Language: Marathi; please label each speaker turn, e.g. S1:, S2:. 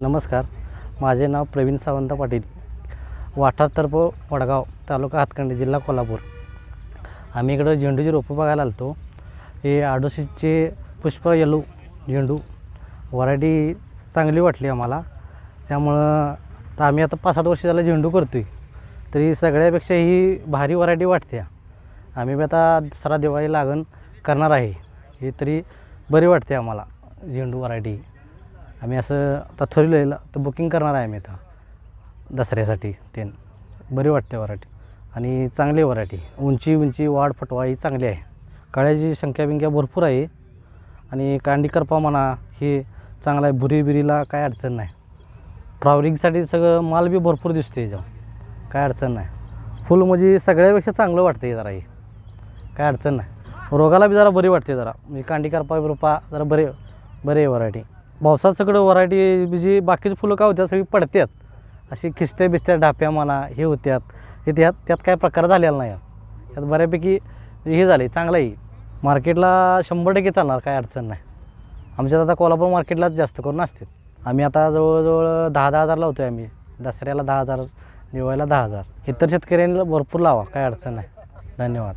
S1: नमस्कार, माझे नाव प्रवीण सावंत पाटील, वाठार तर्फ वडगाव, तालुका हातकंडी, जिल्हा कोल्हापूर. आम्ही इकडं झेंडूची रोपं बघायला आलतो. हे आडोशीचे पुष्प येलो झेंडू व्हरायटी चांगली वाटली आम्हाला. त्यामुळं तर आम्ही आता 5-7 वर्ष झालं झेंडू करतो आहे, तरी सगळ्यापेक्षा ही भारी व्हरायटी वाटते. आम्ही बी आता दसरा दिवाळी लागण करणार आहे, ही तरी बरी वाटते आम्हाला झेंडू व्हरायटी. आम्ही असं आता ठरवलेलं तर बुकिंग करणार आहे आम्ही आता दसऱ्यासाठी. ते बरी वाटते व्हरायटी आणि चांगली व्हरायटी. उंची वाढ फटवा ही चांगली आहे. कळ्याची संख्या भरपूर आहे आणि कांडी करपा म्हणा हे चांगला आहे. बिरीला काय अडचण नाही. फ्लावरिंगसाठी सगळं माल बी भरपूर दिसतो याच्यावर, काय अडचण नाही. फुल म्हणजे सगळ्यापेक्षा चांगलं वाटतं हे जरा, हे काय अडचण नाही. रोगाला बी जरा बरी वाटते जरा, म्हणजे कांडी करपा बिरपा जरा बरे आहे व्हरायटी. पावसात सगळं व्हरायटी जी बाकीची फुलं काय होत्या सगळी पडतात, अशी खिस्त्या बिस्त्या ढाप्या म्हणा हे होत्यात. हे त्यात काय प्रकार झालेला नाही. यात बऱ्यापैकी हे झाले, चांगलं आहे. मार्केटला 100% चालणार, काय अडचण नाही. आमच्यात आता कोल्हापूर मार्केटलाच जास्त करून असते. आम्ही आता जवळजवळ 10,000 लावतो आहे. आम्ही दसऱ्याला 10,000, दिवाळीला 10,000. इतर शेतकऱ्यांना भरपूर लावा, काय अडचण नाही. धन्यवाद.